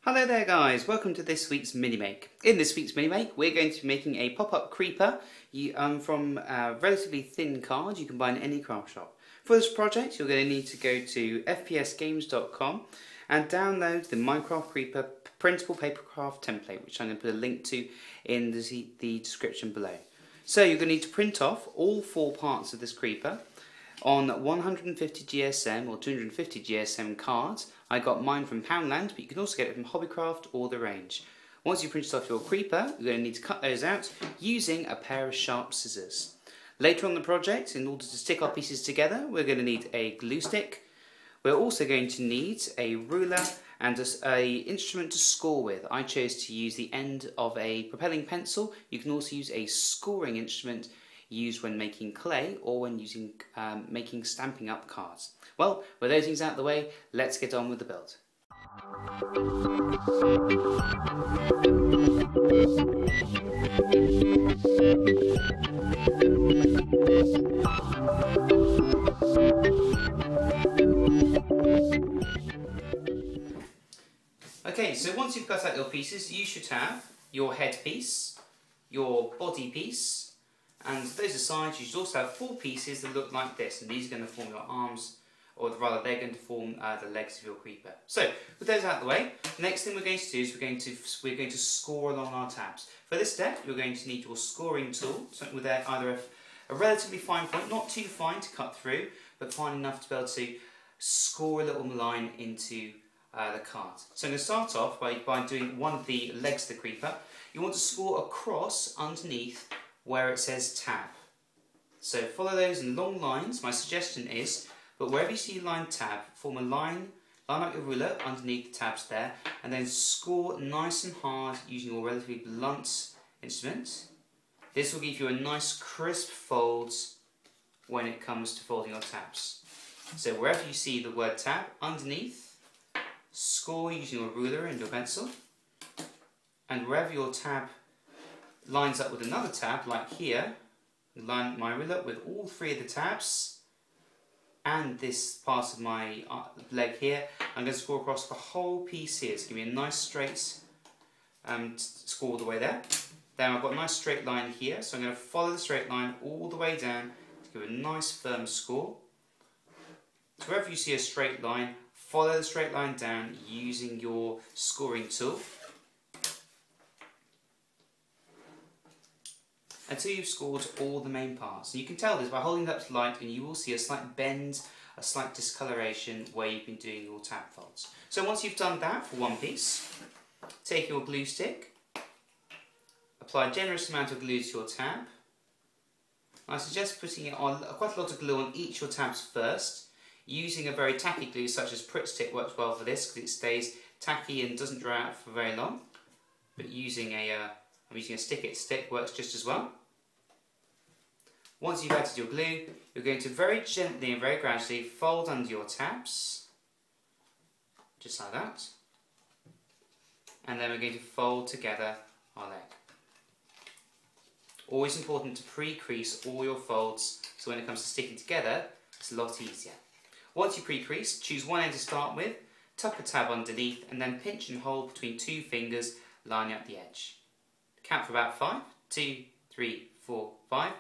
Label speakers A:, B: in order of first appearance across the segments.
A: Hello there guys, welcome to this week's mini-make. In this week's mini-make we're going to be making a pop-up creeper from a relatively thin card you can buy in any craft shop. For this project you're going to need to go to fpsgames.com and download the MineCraft Creeper printable papercraft template, which I'm going to put a link to in the description below. So you're going to need to print off all 4 parts of this creeper on 150 GSM or 250 GSM cards. I got mine from Poundland, but you can also get it from Hobbycraft or The Range. Once you've printed off your creeper, you're going to need to cut those out using a pair of sharp scissors. Later on in the project, in order to stick our pieces together, we're going to need a glue stick. We're also going to need a ruler and an instrument to score with. I chose to use the end of a propelling pencil. You can also use a scoring instrument used when making clay or when making stamping up cards. Well, with those things out of the way, let's get on with the build. Okay, so once you've cut out your pieces, you should have your head piece, your body piece, and those aside, you should also have 4 pieces that look like this, and these are going to form your arms, or rather they're going to form the legs of your creeper. So, with those out of the way, the next thing we're going to do is we're going to score along our tabs. For this step, you're going to need your scoring tool, something with either a relatively fine point, not too fine to cut through, but fine enough to be able to score a little line into the card. So I'm going to start off by doing one of the legs of the creeper. You want to score across underneath where it says tab. So follow those in long lines. My suggestion is, but wherever you see line tab, form a line up your ruler underneath the tabs there, and then score nice and hard using your relatively blunt instrument. This will give you a nice crisp fold when it comes to folding your tabs. So wherever you see the word tab underneath, score using your ruler and your pencil, and wherever your tab lines up with another tab, like here, line my ruler with all 3 of the tabs and this part of my leg here. I'm going to score across the whole piece here. So give me a nice straight score all the way there. Then I've got a nice straight line here, so I'm going to follow the straight line all the way down to give a nice firm score. So wherever you see a straight line, follow the straight line down using your scoring tool until you've scored all the main parts. And you can tell this by holding it up to light, and you will see a slight bend, a slight discoloration where you've been doing your tab folds. So once you've done that for one piece, take your glue stick, apply a generous amount of glue to your tab. I suggest putting it on quite a lot of glue on each of your tabs first. Using a very tacky glue such as Pritt Stick works well for this because it stays tacky and doesn't dry out for very long. But I'm using a stick-it stick works just as well. Once you've added your glue, you're going to very gently and very gradually fold under your tabs, just like that. And then we're going to fold together our leg. Always important to pre-crease all your folds, so when it comes to sticking together, it's a lot easier. Once you pre-crease, choose one end to start with, tuck a tab underneath, and then pinch and hold between 2 fingers, lining up the edge. Count for about 5, 2, 3, 4, 5,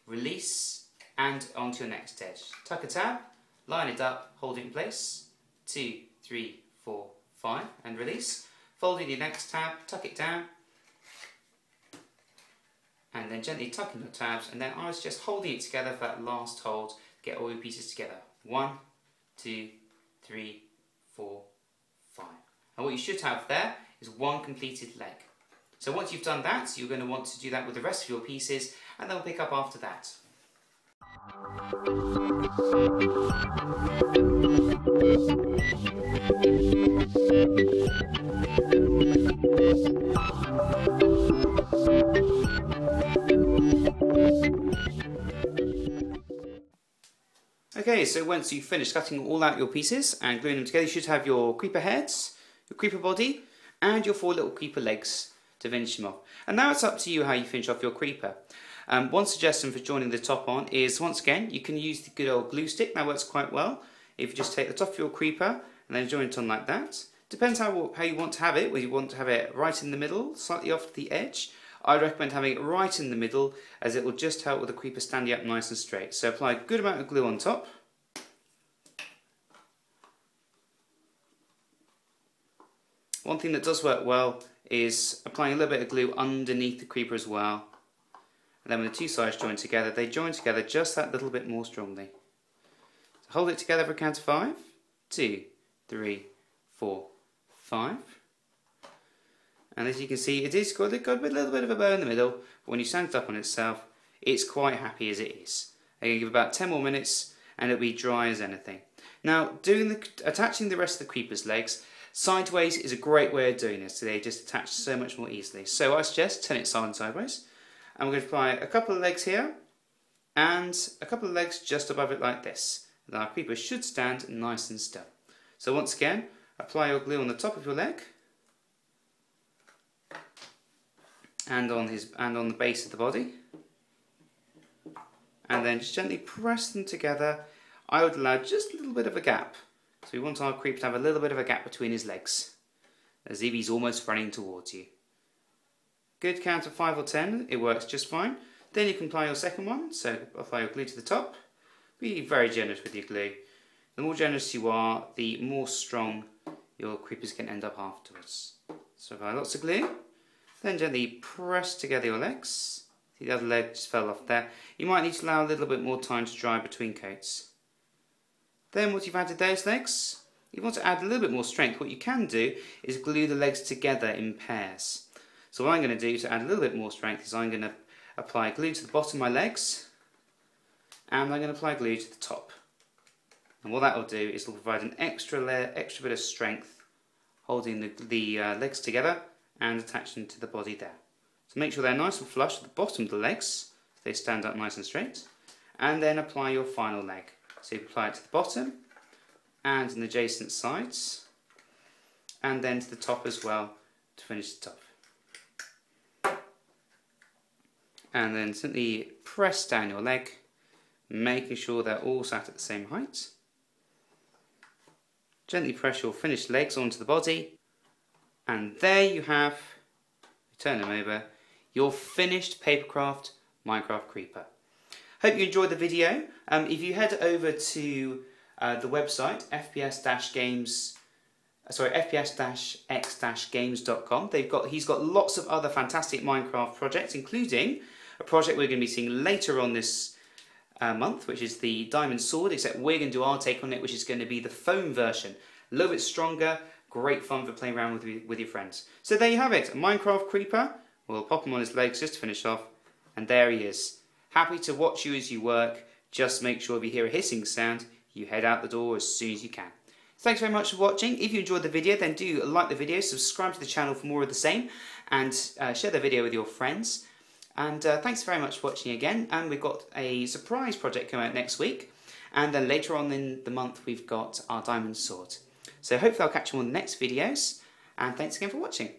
A: release, and onto your next edge. Tuck a tab, line it up, hold it in place, 2, 3, 4, 5, and release. Fold in your next tab, tuck it down, and then gently tuck in your tabs, and then I was just holding it together for that last hold to get all your pieces together. 1, 2, 3, 4, 5. And what you should have there is one completed leg. So once you've done that, you're going to want to do that with the rest of your pieces, and then we'll pick up after that. Okay, so once you've finished cutting all out your pieces and gluing them together, you should have your creeper heads, your creeper body, and your 4 little creeper legs to finish them off. And now it's up to you how you finish off your creeper. One suggestion for joining the top on is, once again, you can use the good old glue stick. That works quite well. if you just take the top of your creeper and then join it on like that. Depends how you want to have it, whether you want to have it right in the middle, slightly off the edge. I'd recommend having it right in the middle, as it will just help with the creeper standing up nice and straight. So apply a good amount of glue on top. One thing that does work well is applying a little bit of glue underneath the creeper as well. And then when the two sides join together, they join together just that little bit more strongly. So hold it together for a count of 5. 2, 3, 4, 5. And as you can see, it is got a little bit of a bow in the middle, but when you stand it up on itself, it's quite happy as it is. I'm going to give about 10 more minutes and it'll be dry as anything. Now, attaching the rest of the creeper's legs sideways is a great way of doing this. They just attach so much more easily. So I suggest turn it sideways. And we're going to apply a couple of legs here and a couple of legs just above it like this. And our creeper should stand nice and still. So once again, apply your glue on the top of your leg and on the base of the body. And then just gently press them together. I would allow just a little bit of a gap. So we want our creeper to have a little bit of a gap between his legs, as if he's almost running towards you. Good count of 5 or 10, it works just fine. Then you can apply your second one, so apply your glue to the top. Be very generous with your glue. The more generous you are, the more strong your creepers can end up afterwards. So apply lots of glue, then gently press together your legs. See, the other leg just fell off there. You might need to allow a little bit more time to dry between coats. Then once you've added those legs, you want to add a little bit more strength. What you can do is glue the legs together in pairs. So what I'm going to do to add a little bit more strength is I'm going to apply glue to the bottom of my legs, and I'm going to apply glue to the top. And what that will do is it'll provide an extra bit of strength, holding the legs together and attaching to the body there. So make sure they're nice and flush at the bottom of the legs, so they stand up nice and straight, and then apply your final leg. So you apply it to the bottom and in the adjacent sides, and then to the top as well to finish the top. And then simply press down your leg, making sure they're all sat at the same height. Gently press your finished legs onto the body, and there you have, turn them over, your finished papercraft Minecraft creeper. Hope you enjoyed the video. If you head over to the website fps-x-games.com, he's got lots of other fantastic Minecraft projects, including a project we're going to be seeing later on this month, which is the Diamond Sword, except we're going to do our take on it, which is going to be the foam version. A little bit stronger, great fun for playing around with your friends. So there you have it, a Minecraft creeper. We'll pop him on his legs just to finish off, and there he is. Happy to watch you as you work. Just make sure if you hear a hissing sound, you head out the door as soon as you can. Thanks very much for watching. If you enjoyed the video, then do like the video, subscribe to the channel for more of the same, and share the video with your friends. And thanks very much for watching again. And we've got a surprise project coming out next week. And then later on in the month, we've got our Diamond Sword. So hopefully I'll catch you on the next videos. And thanks again for watching.